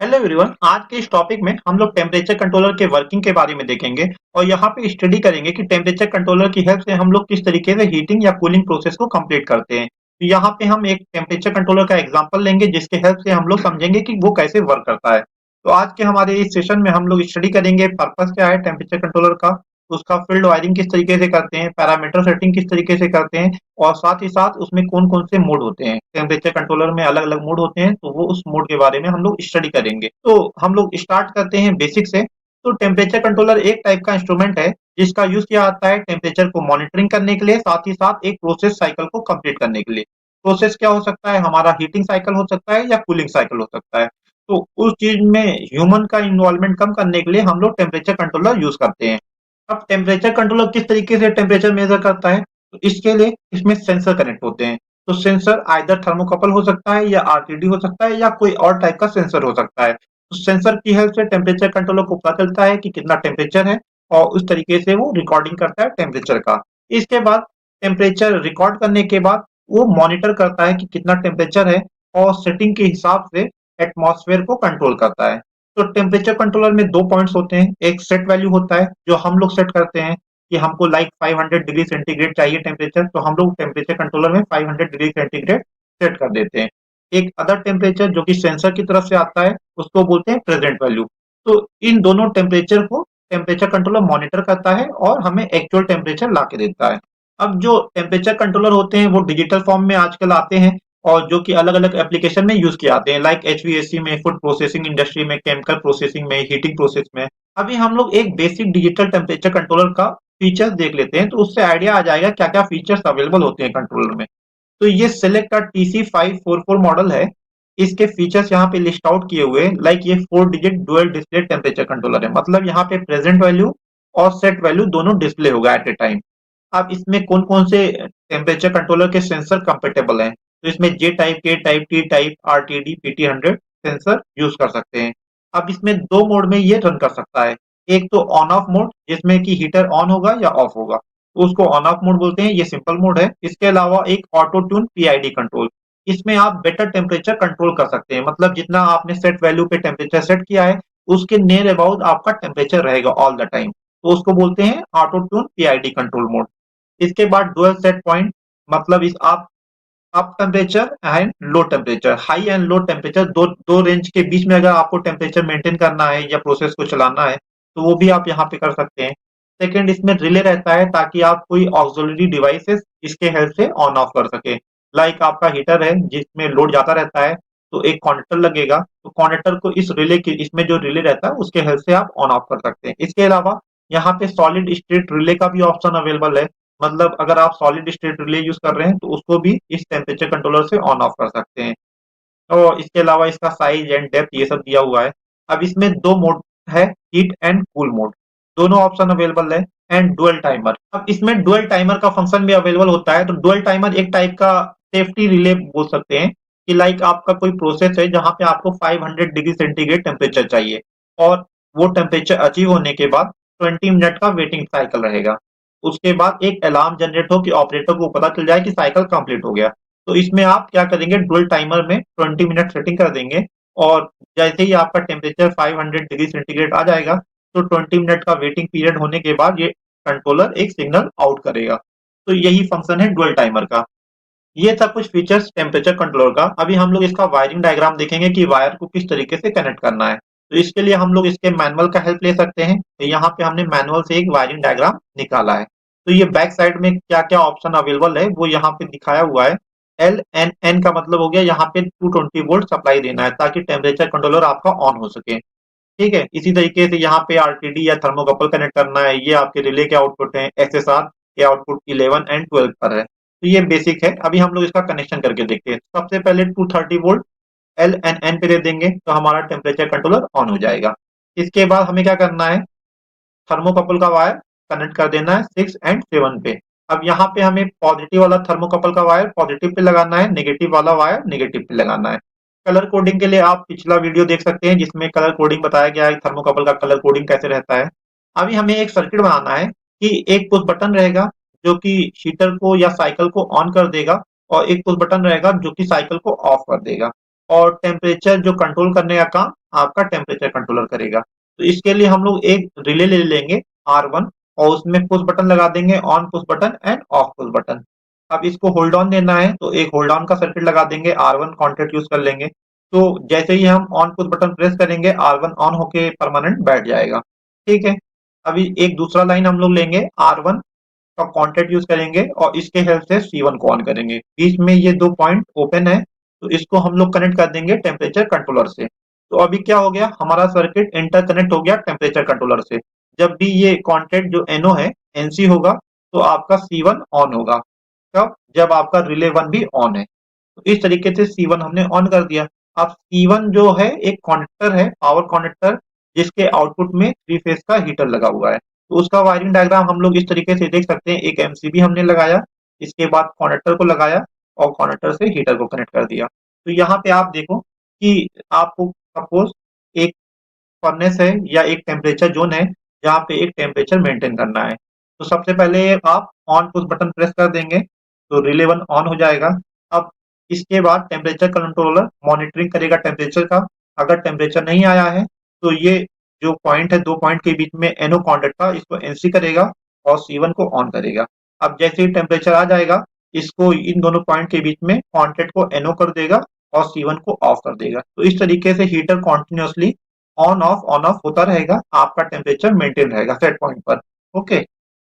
Hello everyone. आज के इस टॉपिक में हम लोग टेम्परेचर कंट्रोलर के वर्किंग के बारे में देखेंगे और यहाँ पे स्टडी करेंगे कि टेम्परेचर कंट्रोलर की हेल्प से हम लोग किस तरीके से हीटिंग या कूलिंग प्रोसेस को कंप्लीट करते हैं। तो यहाँ पे हम एक टेम्परेचर कंट्रोलर का एग्जांपल लेंगे जिसके हेल्प से हम लोग समझेंगे कि वो कैसे वर्क करता है। तो आज के हमारे इस सेशन में हम लोग स्टडी करेंगे पर्पस क्या है टेम्परेचर कंट्रोलर का, उसका फील्ड वायरिंग किस तरीके से करते हैं, पैरामीटर सेटिंग किस तरीके से करते हैं और साथ ही साथ उसमें कौन-कौन से मोड होते हैं। टेम्परेचर कंट्रोलर में अलग-अलग मोड होते हैं, तो वो उस मोड के बारे में हम लोग स्टडी करेंगे। तो हम लोग स्टार्ट करते हैं बेसिक से। तो टेम्परेचर कंट्रोलर एक टाइप का इंस्ट्रूमेंट है जिसका यूज़ किया जाता है टेम्परेचर को मॉनिटरिंग करने के लिए, साथ ही साथ एक प्रोसेस साइकिल को कंप्लीट करने के लिए। प्रोसेस क्या हो सकता है, हमारा हीटिंग साइकिल हो सकता है या कूलिंग साइकिल हो सकता है। तो उस चीज़ में ह्यूमन का इन्वॉल्वमेंट कम करने के लिए हम लोग टेम्परेचर कंट्रोलर यूज़ करते हैं। अब टेम्परेचर कंट्रोलर किस तरीके से टेम्परेचर मेजर करता है, तो इसके लिए इसमें सेंसर कनेक्ट होते हैं। तो सेंसर आइदर थर्मोकपल हो सकता है या आरटीडी हो सकता है या कोई और टाइप का सेंसर हो सकता है। तो सेंसर की हेल्प से टेम्परेचर कंट्रोलर को पता चलता है कि कितना टेम्परेचर है और उस तरीके से वो रिकॉर्डिंग करता है टेम्परेचर का। इसके बाद टेम्परेचर रिकॉर्ड करने के बाद वो मॉनिटर करता है कि कितना टेम्परेचर है और सेटिंग के हिसाब से एटमॉस्फेयर को कंट्रोल करता है। तो टेम्परेचर कंट्रोलर में दो पॉइंट्स होते हैं, एक सेट वैल्यू होता है जो हम लोग सेट करते हैं कि हमको लाइक 500 डिग्री सेंटीग्रेड चाहिए टेम्परेचर, तो हम लोग टेम्परेचर कंट्रोलर में 500 डिग्री सेंटीग्रेड सेट कर देते हैं। एक अदर टेम्परेचर जो कि सेंसर की तरफ से आता है उसको बोलते हैं प्रेजेंट वैल्यू। तो इन दोनों टेम्परेचर को टेम्परेचर कंट्रोलर मॉनिटर करता है और हमें एक्चुअल टेम्परेचर ला के देता है। अब जो टेम्परेचर कंट्रोलर होते हैं वो डिजिटल फॉर्म में आजकल आते हैं और जो कि अलग-अलग एप्लीकेशन में यूज किए जाते हैं, लाइक एचवीएसी में, फूड प्रोसेसिंग इंडस्ट्री में, केमिकल प्रोसेसिंग में, हीटिंग प्रोसेस में। अभी हम लोग एक बेसिक डिजिटल टेम्परेचर कंट्रोलर का फीचर्स देख लेते हैं, तो उससे आइडिया आ जाएगा क्या-क्या फीचर्स अवेलेबल होते हैं कंट्रोलर में। तो ये सिलेक्ट का TC544 मॉडल है। इसके फीचर्स यहाँ पे लिस्ट आउट किए हुए हैं, लाइक ये 4 digit dual display temperature controller है, मतलब यहाँ पे प्रेजेंट वैल्यू और सेट वैल्यू दोनों डिस्प्ले होगा एट ए टाइम। अब इसमें कौन-कौन से टेम्परेचर कंट्रोलर के सेंसर कंपेटेबल हैं, तो इसमें J type, K type, T type, RTD, पीटी100 सेंसर यूज कर सकते हैं। अब इसमें दो मोड में ये रन कर सकता है, एक तो ऑन ऑफ मोड जिसमें कि हीटर ऑन होगा या ऑफ होगा, तो उसको ऑन ऑफ मोड बोलते हैं, ये सिंपल मोड है। इसके अलावा एक ऑटो ट्यून पीआईडी कंट्रोल, इसमें आप बेटर टेम्परेचर कंट्रोल कर सकते हैं, मतलब जितना आपने सेट वैल्यू पे टेम्परेचर सेट किया है उसके नियर अबाउट आपका टेम्परेचर रहेगा ऑल द टाइम, तो उसको बोलते हैं auto tune PID control mode. इसके बाद डुअल सेट पॉइंट, मतलब इस आप up temperature and low temperature, high and low temperature, दो दो रेंज के बीच में अगर आपको टेम्परेचर मेंटेन करना है या प्रोसेस को चलाना है तो वो भी आप यहाँ पे कर सकते हैं। सेकंड, इसमें रिले रहता है ताकि आप कोई ऑक्सिलरी डिवाइसेस इसके हेल्प से ऑन ऑफ कर सके, लाइक आपका हीटर है जिसमें लोड ज्यादा रहता है तो एक कॉन्डेक्टर लगेगा, तो कॉन्डेक्टर को इस रिले के इसमें जो रिले रहता है उसके हेल्प से आप ऑन ऑफ कर सकते हैं। इसके अलावा यहाँ पे सॉलिड स्टेट रिले का भी ऑप्शन अवेलेबल है, मतलब अगर आप सॉलिड स्टेट रिले यूज कर रहे हैं तो उसको भी इस टेम्परेचर कंट्रोलर से ऑन ऑफ कर सकते हैं। और इसके अलावा इसका साइज एंड डेप्थ ये सब दिया हुआ है। अब इसमें दो मोड है, हीट एंड कूल मोड, दोनों ऑप्शन अवेलेबल है। एंड डुअल टाइमर, अब इसमें डुअल टाइमर का फंक्शन भी अवेलेबल होता है। तो डुअल टाइमर एक टाइप का सेफ्टी रिले बोल सकते हैं कि लाइक आपका कोई प्रोसेस है जहां पे आपको 500 डिग्री सेंटीग्रेड टेम्परेचर चाहिए और वो टेम्परेचर अचीव होने के बाद 20 मिनट का वेटिंग साइकिल रहेगा। उसके बाद एक अलार्म जनरेट हो कि ऑपरेटर को पता चल जाए कि साइकिल कंप्लीट हो गया। तो इसमें आप क्या करेंगे, डुअल टाइमर में 20 मिनट सेटिंग कर देंगे और जैसे ही आपका टेम्परेचर 500 डिग्री सेंटीग्रेड आ जाएगा तो 20 मिनट का वेटिंग पीरियड होने के बाद ये कंट्रोलर एक सिग्नल आउट करेगा। तो यही फंक्शन है डुअल टाइमर का। ये था कुछ फीचर्स टेम्परेचर कंट्रोलर का। अभी हम लोग इसका वायरिंग डायग्राम देखेंगे कि वायर को किस तरीके से कनेक्ट करना है। तो इसके लिए हम लोग इसके मैनुअल का हेल्प ले सकते हैं। तो यहाँ पे हमने मैनुअल से एक वायरिंग डायग्राम निकाला है। तो ये बैक साइड में क्या क्या ऑप्शन अवेलेबल है वो यहाँ पे दिखाया हुआ है। एल एन एन का मतलब हो गया यहाँ पे 220 वोल्ट सप्लाई देना है ताकि टेम्परेचर कंट्रोलर आपका ऑन हो सके। ठीक है, इसी तरीके से यहाँ पे आरटीडी या थर्मोकपल कनेक्ट करना है, ये आपके रिले के आउटपुट है। एसएसआर के आउटपुट 11 एंड 12 पर है। तो ये बेसिक है। अभी हम लोग इसका कनेक्शन करके देखते हैं। सबसे पहले 230 वोल्ट एल एन एन पे दे देंगे तो हमारा टेम्परेचर कंट्रोलर ऑन हो जाएगा। इसके बाद हमें क्या करना है, थर्मोकपल का वायर कनेक्ट कर देना है 6 एंड 7 पे। अब यहाँ पे हमें पॉजिटिव वाला थर्मोकपल का वायर पॉजिटिव पे लगाना है, नेगेटिव वाला वायर नेगेटिव पे लगाना है। कलर कोडिंग के लिए आप पिछला वीडियो देख सकते हैं जिसमें कलर कोडिंग बताया गया है, थर्मोकपल का कलर कोडिंग कैसे रहता है। अभी हमें एक सर्किट बनाना है कि एक पुश बटन रहेगा जो कि हीटर को या साइकिल को ऑन कर देगा और एक पुश बटन रहेगा जो कि साइकिल को ऑफ कर देगा। और टेम्परेचर जो कंट्रोल करने का काम आपका टेम्परेचर कंट्रोलर करेगा। तो इसके लिए हम लोग एक रिले ले लेंगे R1 और उसमें पुश बटन लगा देंगे, on push button end of push button. अब इसको होल्ड ऑन देना है तो एक होल्ड ऑन का सर्किट लगा देंगे, R1 कॉन्टैक्ट यूज कर लेंगे। तो जैसे ही हम ऑन पुश बटन प्रेस करेंगे R1 ऑन होके परमानेंट बैठ जाएगा। ठीक है। अभी एक दूसरा लाइन हम लोग लेंगे, R1 का कॉन्टैक्ट यूज करेंगे और इसके हेल्प से C1 को ऑन करेंगे। बीच में ये दो पॉइंट ओपन है तो इसको हम लोग कनेक्ट कर देंगे टेम्परेचर कंट्रोलर से। तो अभी क्या हो गया, हमारा सर्किट इंटरकनेक्ट हो गया टेम्परेचर कंट्रोलर से। जब भी ये कॉन्टैक्ट जो NO है NC होगा तो आपका C1 ऑन होगा। कब? जब आपका रिले 1 भी ऑन है। तो इस तरीके से C1 हमने ऑन कर दिया। अब C1 जो है एक कनेक्टर है, पावर कनेक्टर, जिसके आउटपुट में 3 फेज का हीटर लगा हुआ है। तो उसका वायरिंग डायग्राम हम लोग इस तरीके से देख सकते हैं। एक एमसीबी हमने लगाया, इसके बाद कनेक्टर को लगाया और कनेक्टर से हीटर को कनेक्ट कर दिया। तो यहाँ पे आप देखो कि आपको सपोज एक फर्नेस है या एक टेम्परेचर जोन है जहाँ पे एक टेम्परेचर मेंटेन करना है। तो सबसे पहले आप ऑन पुश बटन प्रेस कर देंगे तो रिले 1 ऑन हो जाएगा। अब इसके बाद टेम्परेचर कंट्रोलर मॉनिटरिंग करेगा टेम्परेचर का। अगर टेम्परेचर नहीं आया है तो ये जो पॉइंट है, दो पॉइंट के बीच में NO कॉन्टैक्ट था, इसको NC करेगा और C1 को ऑन करेगा। अब जैसे ही टेम्परेचर आ जाएगा, इसको इन दोनों पॉइंट के बीच में कॉन्टैक्ट को NO कर देगा और C1 को ऑफ कर देगा। तो इस तरीके से हीटर कॉन्टिन्यूसली ऑन ऑफ होता रहेगा, आपका टेम्परेचर मेंटेन रहेगा सेट पॉइंट पर। ओके,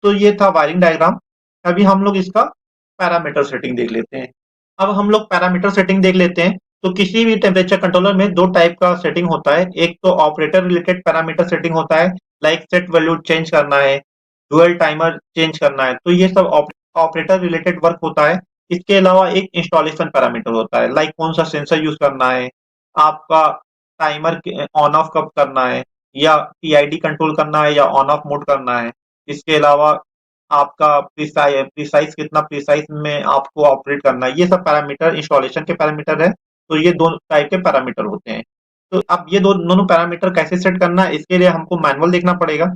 तो ये था वायरिंग डायग्राम। अभी हम लोग इसका पैरामीटर सेटिंग देख लेते हैं। अब हम लोग पैरामीटर सेटिंग देख लेते हैं। तो किसी भी टेम्परेचर कंट्रोलर में दो टाइप का सेटिंग होता है। एक तो ऑपरेटर रिलेटेड पैरामीटर सेटिंग होता है, लाइक सेट वैल्यू चेंज करना है, डुअल टाइमर चेंज करना है, तो ये सब ऑपरेटर रिलेटेड वर्क होता है। इसके अलावा एक इंस्टॉलेशन पैरामीटर होता है, लाइक कौन सा सेंसर यूज करना है, आपका टाइमर ऑन ऑफ कब करना है, या पीआईडी कंट्रोल करना है या ऑन ऑफ मोड करना है। इसके अलावा आपका प्रिसाइज कितना प्रिसाइज में आपको ऑपरेट करना है, ये सब पैरामीटर इंस्टॉलेशन के पैरामीटर है। तो ये दो टाइप के पैरामीटर होते हैं। तो अब ये दोनों पैरामीटर कैसे सेट करना है, इसके लिए हमको मैनुअल देखना पड़ेगा।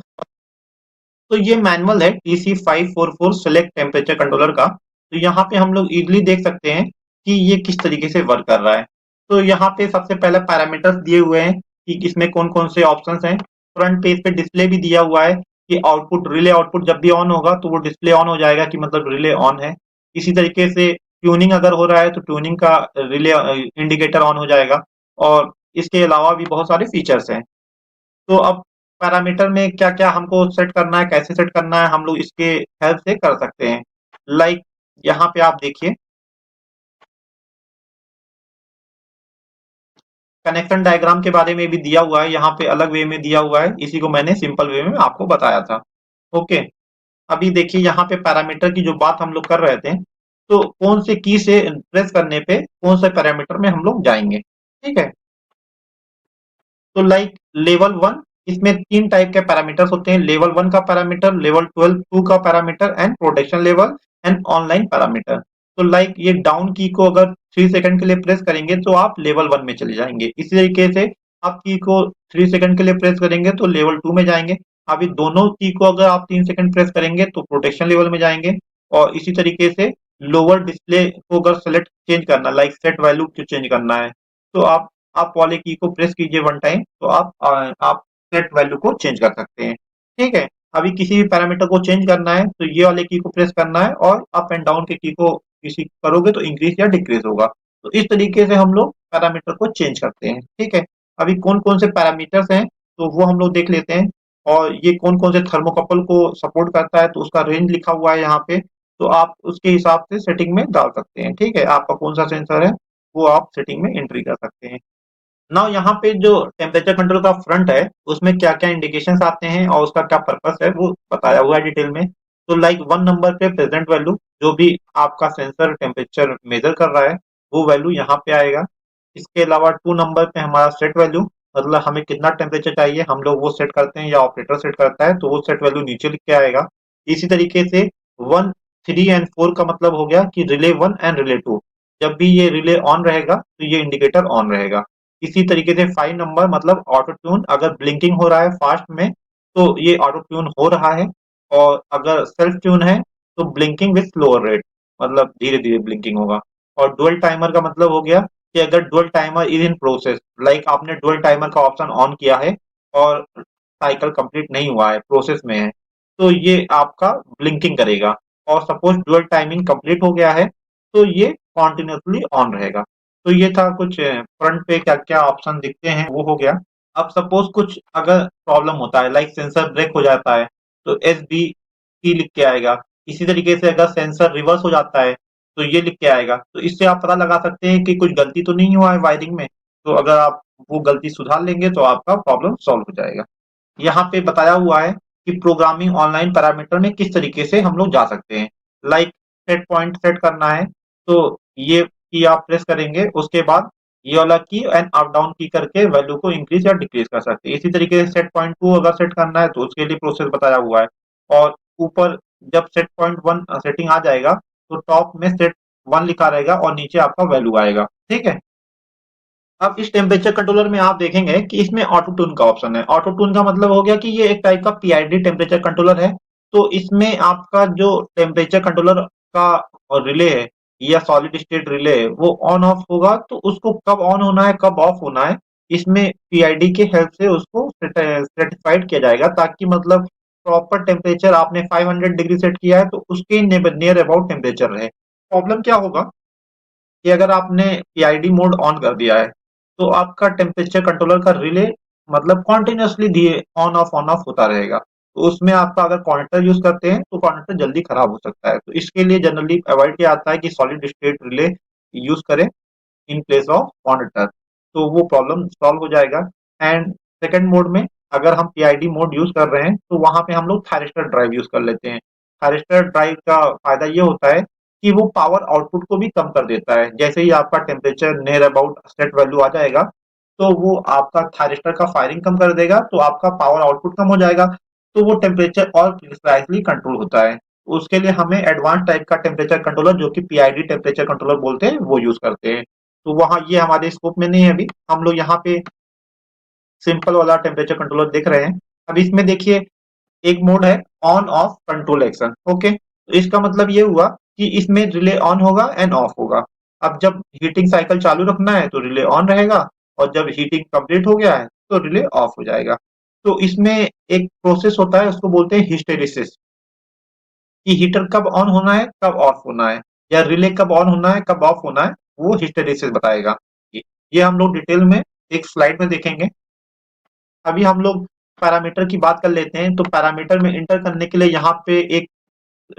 तो ये मैनुअल है TC544 सेलेक्ट टेम्परेचर कंट्रोलर का। तो यहाँ पे हम लोग इजीली देख सकते हैं कि ये किस तरीके से वर्क कर रहा है। तो यहाँ पे सबसे पहले पैरामीटर्स दिए हुए हैं कि इसमें कौन कौन से ऑप्शंस हैं। फ्रंट पेज पे डिस्प्ले भी दिया हुआ है कि आउटपुट रिले आउटपुट जब भी ऑन होगा तो वो डिस्प्ले ऑन हो जाएगा कि मतलब रिले ऑन है। इसी तरीके से ट्यूनिंग अगर हो रहा है तो ट्यूनिंग का रिले इंडिकेटर ऑन हो जाएगा। और इसके अलावा भी बहुत सारे फीचर्स हैं। तो अब पैरामीटर में क्या-क्या हमको सेट करना है, कैसे सेट करना है, हम लोग इसके हेल्प से कर सकते हैं। लाइक यहाँ पे आप देखिए, कनेक्शन डायग्राम के बारे में भी दिया हुआ है, यहाँ पे अलग वे में दिया हुआ है, इसी को मैंने सिंपल वे में आपको बताया था। ओके, अभी देखिए यहाँ पे पैरामीटर की जो बात हम लोग कर रहे थे, तो कौन से की से प्रेस करने पे कौन से पैरामीटर में हम लोग जाएंगे। ठीक है, तो लाइक लेवल 1, इसमें 3 टाइप के पैरामीटर्स होते हैं। लेवल 1 का पैरामीटर, लेवल 12 2 का parameter and protection level and online parameter. तो लाइक ये डाउन की को अगर 3 सेकंड के लिए प्रेस करेंगे तो आप लेवल 1 में चले जाएंगे। इसी तरीके से आप की को 3 सेकंड के लिए प्रेस करेंगे तो लेवल 2 में जाएंगे। अभी दोनों की को अगर आप 3 सेकंड प्रेस करेंगे तो प्रोटेक्शन लेवल में जाएंगे। और इसी तरीके से लोअर डिस्प्ले को अगर सेलेक्ट चेंज करना, लाइक सेट वैल्यू चेंज करना है, तो आप वाले की को प्रेस कीजिए वन टाइम तो आप सेट वैल्यू को चेंज कर सकते हैं। ठीक है, अभी किसी भी पैरामीटर को चेंज करना है तो ये वाले की को प्रेस करना है और अप एंड डाउन के की को किसी करोगे तो इंक्रीज या डिक्रीज होगा। तो इस तरीके से हम लोग पैरामीटर को चेंज करते हैं। ठीक है, अभी कौन कौन से पैरामीटर्स हैं तो वो हम लोग देख लेते हैं। और ये कौन कौन से थर्मोकपल को सपोर्ट करता है तो उसका रेंज लिखा हुआ है यहाँ पे। तो आप उसके हिसाब से सेटिंग में डाल सकते हैं। ठीक है, आपका कौन सा सेंसर है वो आप सेटिंग में एंट्री कर सकते हैं। नाउ यहाँ पे जो टेम्परेचर कंट्रोल का फ्रंट है उसमें क्या क्या इंडिकेशंस आते हैं और उसका क्या पर्पस है वो बताया हुआ है डिटेल में। तो लाइक 1 नंबर पे प्रेजेंट वैल्यू, जो भी आपका सेंसर टेम्परेचर मेजर कर रहा है वो वैल्यू यहाँ पे आएगा। इसके अलावा 2 नंबर पे हमारा सेट वैल्यू, मतलब हमें कितना टेम्परेचर चाहिए हम लोग वो सेट करते हैं या ऑपरेटर सेट करता है तो वो सेट वैल्यू नीचे लिख के आएगा। इसी तरीके से 1 3 एंड 4 का मतलब हो गया कि रिले 1 एंड रिले 2, जब भी ये रिले ऑन रहेगा तो ये इंडिकेटर ऑन रहेगा। इसी तरीके से 5 नंबर मतलब ऑटो ट्यून, अगर ब्लिंकिंग हो रहा है फास्ट में तो ये ऑटो ट्यून हो रहा है। और अगर सेल्फ ट्यून है तो ब्लिंकिंग विथ स्लोअर रेट, मतलब धीरे धीरे ब्लिंकिंग होगा। और डुअल टाइमर का मतलब हो गया कि अगर dual timer is in process, like आपने डुअल टाइमर का ऑप्शन ऑन किया है और साइकिल कंप्लीट नहीं हुआ है, प्रोसेस में है, तो ये आपका ब्लिंकिंग करेगा। और सपोज डुअल टाइमिंग कंप्लीट हो गया है तो ये कॉन्टिन्यूसली ऑन रहेगा। तो ये था कुछ फ्रंट पे क्या क्या ऑप्शन दिखते हैं, वो हो गया। अब सपोज कुछ अगर प्रॉब्लम होता है, लाइक सेंसर ब्रेक हो जाता है, तो एस बी टी लिख के आएगा। इसी तरीके से अगर सेंसर रिवर्स हो जाता है तो ये लिख के आएगा। तो इससे आप पता लगा सकते हैं कि कुछ गलती तो नहीं हुआ है वायरिंग में। तो अगर आप वो गलती सुधार लेंगे तो आपका प्रॉब्लम सॉल्व हो जाएगा। यहाँ पे बताया हुआ है कि प्रोग्रामिंग ऑनलाइन पैरामीटर में किस तरीके से हम लोग जा सकते हैं। लाइक सेट पॉइंट सेट करना है तो ये की आप प्रेस करेंगे, उसके बाद ये वाला की एंड अप डाउन की करके वैल्यू को इंक्रीज या डिक्रीज कर सकते हैं। इसी तरीके से सेट पॉइंट टू अगर सेट करना है तो उसके लिए प्रोसेस बताया हुआ है। और ऊपर जब सेट पॉइंट वन सेटिंग आ जाएगा तो टॉप में सेट वन लिखा रहेगा और नीचे आपका वैल्यू आएगा। ठीक है। अब इस टेम्परेचर कंट्रोलर में आप देखेंगे कि इसमें ऑटो ट्यून का ऑप्शन है। ऑटो ट्यून का मतलब हो गया कि ये एक टाइप का पीआईडी टेम्परेचर कंट्रोलर है। तो इसमें आपका जो टेम्परेचर कंट्रोलर का रिले है या सॉलिड स्टेट रिले है वो ऑन ऑफ होगा, तो उसको कब ऑन होना है कब ऑफ होना है इसमें पीआईडी के हेल्प से उसको सर्टिफाइड किया जाएगा, ताकि मतलब प्रॉपर टेम्परेचर आपने 500 डिग्री सेट किया है तो उसके नियर अबाउट टेम्परेचर रहे। प्रॉब्लम क्या होगा कि अगर आपने पीआईडी मोड ऑन कर दिया है तो आपका टेम्परेचर कंट्रोलर का रिले मतलब कॉन्टिन्यूसली दिए ऑन ऑफ होता रहेगा। तो उसमें आपका अगर कॉन्वर्टर यूज करते हैं तो कॉन्वर्टर जल्दी खराब हो सकता है। तो इसके लिए जनरली अवॉइड किया जाता है कि सॉलिड स्टेट रिले यूज करें इन प्लेस ऑफ मॉनिटर, तो वो प्रॉब्लम सॉल्व हो जाएगा। एंड सेकंड मोड में अगर हम पीआईडी मोड यूज कर रहे हैं तो वहां पे हम लोग थायरिस्टर ड्राइव यूज कर लेते हैं। थायरिस्टर ड्राइव का फायदा ये होता है कि वो पावर आउटपुट को भी कम कर देता है। जैसे ही आपका temperature near about set value आ जाएगा तो वो आपका थायरिस्टर का फायरिंग कम कर देगा, तो आपका पावर आउटपुट कम हो जाएगा, तो वो टेम्परेचर और प्रिसाइजली कंट्रोल होता है। उसके लिए हमें एडवांस टाइप का टेम्परेचर कंट्रोलर जो कि पीआईडी टेम्परेचर कंट्रोलर बोलते हैं वो यूज करते हैं। तो वहाँ ये हमारे स्कोप में नहीं है। अभी हम लोग यहाँ पे सिंपल वाला टेम्परेचर कंट्रोलर देख रहे हैं। अब इसमें देखिए एक मोड है on off control action. Okay, तो इसका मतलब ये हुआ कि इसमें रिले ऑन होगा एंड ऑफ होगा। अब जब हीटिंग साइकिल चालू रखना है तो रिले ऑन रहेगा, और जब हीटिंग कंप्लीट हो गया है तो रिले ऑफ हो जाएगा। तो इसमें एक प्रोसेस होता है उसको बोलते हैं हिस्टेरिसिस, कि हीटर कब ऑन होना है कब ऑफ होना है, या रिले कब ऑन होना है कब ऑफ होना है, वो हिस्टेरिसिस बताएगा। ये हम लोग डिटेल में एक स्लाइड में देखेंगे। अभी हम लोग पैरामीटर की बात कर लेते हैं। तो पैरामीटर में इंटर करने के लिए यहाँ पे एक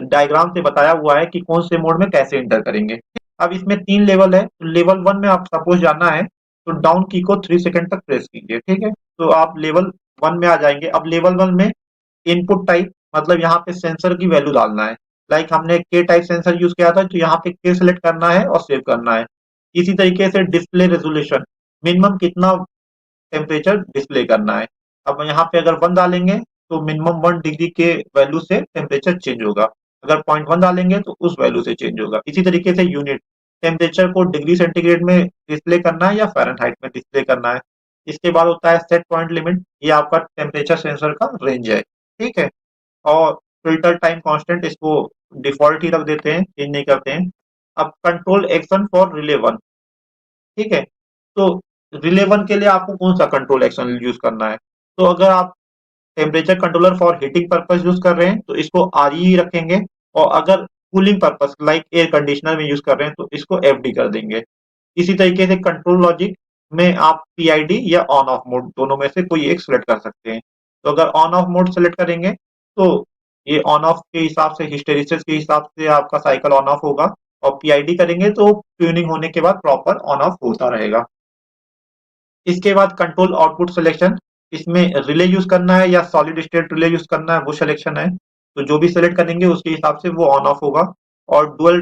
डायग्राम से बताया हुआ है कि कौन से मोड में कैसे इंटर करेंगे। अब इसमें 3 लेवल है। लेवल 1 में आप सपोज जाना है तो डाउन की को 3 सेकंड तक प्रेस कीजिए। ठीक है, तो आप लेवल 1 में आ जाएंगे। अब लेवल 1 में इनपुट टाइप मतलब यहाँ पे सेंसर की वैल्यू डालना है। लाइक हमने के टाइप सेंसर यूज किया था तो यहाँ पे के सिलेक्ट करना है और सेव करना है। इसी तरीके से डिस्प्ले रेजोल्यूशन, मिनिमम कितना टेम्परेचर डिस्प्ले करना है। अब यहाँ पे अगर 1 डालेंगे तो मिनिमम 1 डिग्री के वैल्यू से टेम्परेचर चेंज होगा। अगर 0.1 डालेंगे तो उस वैल्यू से चेंज होगा। इसी तरीके से यूनिट, टेम्परेचर को डिग्री सेंटीग्रेड में डिस्प्ले करना है या फ़ारेनहाइट में डिस्प्ले करना है। इसके बाद होता है सेट पॉइंट लिमिट, ये आपका टेम्परेचर सेंसर का रेंज है। ठीक है, और फिल्टर टाइम कांस्टेंट इसको डिफॉल्ट ही रख देते हैं, चेंज नहीं करते हैं। अब कंट्रोल एक्शन फॉर रिले 1। ठीक है, तो रिले 1 के लिए आपको कौन सा कंट्रोल एक्शन यूज करना है। तो अगर आप temperature controller for heating purpose use कर रहे हैं तो इसको आर ई रखेंगे, और अगर cooling purpose like air conditioner में यूज कर रहे हैं तो इसको एफ डी कर देंगे। इसी तरीके से कंट्रोल लॉजिक में आप पीआईडी या ऑन ऑफ मोड दोनों में से कोई एक सिलेक्ट कर सकते हैं। तो अगर ऑन ऑफ मोड सेलेक्ट करेंगे तो ये ऑन ऑफ के हिसाब से, हिस्टेरिसिस के हिसाब से आपका साइकिल ऑन ऑफ होगा, और पीआईडी करेंगे तो ट्यूनिंग होने के बाद प्रॉपर ऑन ऑफ होता रहेगा। इसके बाद कंट्रोल आउटपुट सिलेक्शन, इसमें रिले यूज करना है या सॉलिड स्टेट रिले यूज करना है वो सिलेक्शन है। तो जो भी सिलेक्ट करेंगे उसके हिसाब से वो ऑन ऑफ होगा। और dual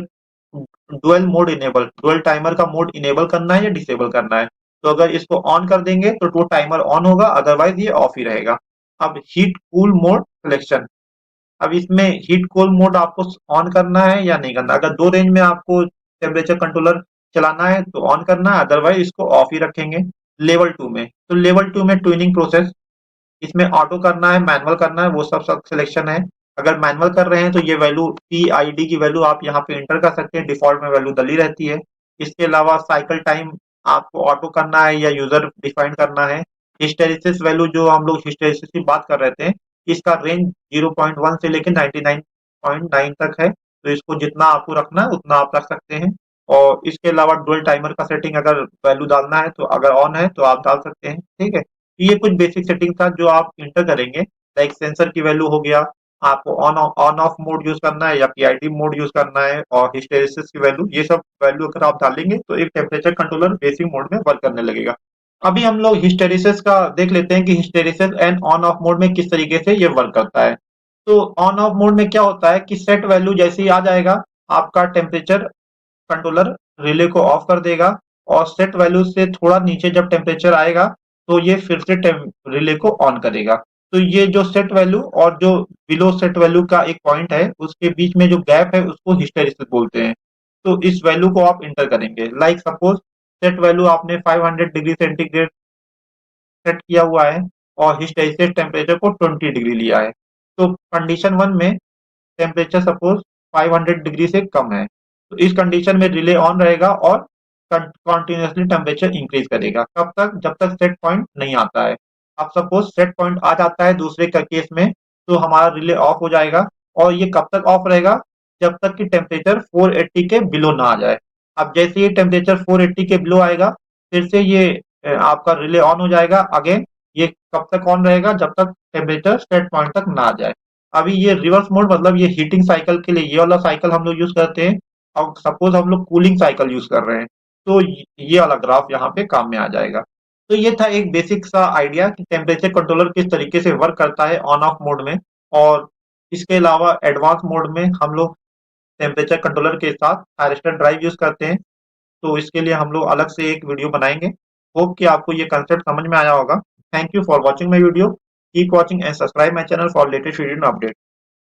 dual mode enable, dual timer का मोड इनेबल करना है या डिसेबल करना है। तो अगर इसको ऑन कर देंगे तो वो टाइमर ऑन होगा, अदरवाइज ये ऑफ ही रहेगा। अब हीट कूल मोड सिलेक्शन, अब इसमें हीट कूल मोड आपको ऑन करना है या नहीं करना। अगर दो रेंज में आपको टेम्परेचर कंट्रोलर चलाना है तो ऑन करना है, अदरवाइज इसको ऑफ ही रखेंगे। लेवल 2 में, तो लेवल 2 में ट्यूनिंग प्रोसेस, इसमें ऑटो करना है मैनुअल करना है वो सब सब सिलेक्शन है। अगर मैनुअल कर रहे हैं तो ये वैल्यू पी आई डी की वैल्यू आप यहाँ पे इंटर कर सकते हैं, डिफॉल्ट में वैल्यू डली रहती है। इसके अलावा साइकिल टाइम आपको ऑटो करना है या यूजर डिफाइन करना है। हिस्टैरिसीस वैल्यू जो हम लोग हिस्टैरिसीस की बात कर रहे थे, इसका रेंज 0.1 से लेकर 99.9 तक है, तो इसको जितना आपको रखना है उतना आप रख सकते हैं। और इसके अलावा डुअल टाइमर का सेटिंग अगर वैल्यू डालना है तो अगर ऑन है तो आप डाल सकते हैं, ठीक है। ये कुछ बेसिक सेटिंग था जो आप इंटर करेंगे, लाइक सेंसर की वैल्यू हो गया, आपको ऑन ऑफ मोड यूज करना है या पीआईडी मोड यूज करना है, और हिस्टैरिसीस की वैल्यू, ये सब वैल्यू अगर आप डालेंगे तो एक टेम्परेचर कंट्रोलर बेसिक मोड में वर्क करने लगेगा। अभी हम लोग हिस्टैरिसीस का देख लेते हैं कि hysteresis and on off mode में किस तरीके से ये वर्क करता है। तो ऑन ऑफ मोड में क्या होता है कि सेट वैल्यू जैसे ही आ जाएगा, आपका टेम्परेचर कंट्रोलर रिले को ऑफ कर देगा, और सेट वैल्यू से थोड़ा नीचे जब टेम्परेचर आएगा तो ये फिर से रिले को ऑन करेगा। तो ये जो सेट वैल्यू और जो बिलो सेट वैल्यू का एक पॉइंट है, उसके बीच में जो गैप है उसको हिस्टैरिसीस बोलते हैं। तो इस वैल्यू को आप इंटर करेंगे, लाइक सपोज सेट वैल्यू आपने 500 डिग्री सेंटीग्रेड सेट किया हुआ है और हिस्टैरिसीस टेम्परेचर को 20 डिग्री लिया है। तो कंडीशन वन में टेम्परेचर सपोज 500 डिग्री से कम है, तो इस कंडीशन में रिले ऑन रहेगा और कंटिन्यूअसली टेम्परेचर इंक्रीज करेगा। कब तक? जब तक सेट पॉइंट नहीं आता है। अब सपोज सेट पॉइंट आ जाता है दूसरे का केस में, तो हमारा रिले ऑफ हो जाएगा, और ये कब तक ऑफ रहेगा? जब तक कि टेम्परेचर 480 के बिलो ना आ जाए। अब जैसे ये टेम्परेचर 480 के बिलो आएगा, फिर से ये आपका रिले ऑन हो जाएगा अगेन। ये कब तक ऑन रहेगा? जब तक टेम्परेचर सेट पॉइंट तक ना आ जाए। अभी ये रिवर्स मोड, मतलब ये हीटिंग साइकिल के लिए ये वाला साइकिल हम लोग यूज करते हैं, और सपोज हम लोग कूलिंग साइकिल यूज कर रहे हैं, तो ये वाला ग्राफ यहाँ पे काम में आ जाएगा। तो ये था एक बेसिक सा आइडिया कि टेम्परेचर कंट्रोलर किस तरीके से वर्क करता है ऑन ऑफ मोड में। और इसके अलावा एडवांस मोड में हम लोग टेम्परेचर कंट्रोलर के साथ थायरिस्टर ड्राइव यूज करते हैं, तो इसके लिए हम लोग अलग से एक वीडियो बनाएंगे। होप कि आपको ये कंसेप्ट समझ में आया होगा। Thank you for watching my video. Keep watching and subscribe my channel for latest video update.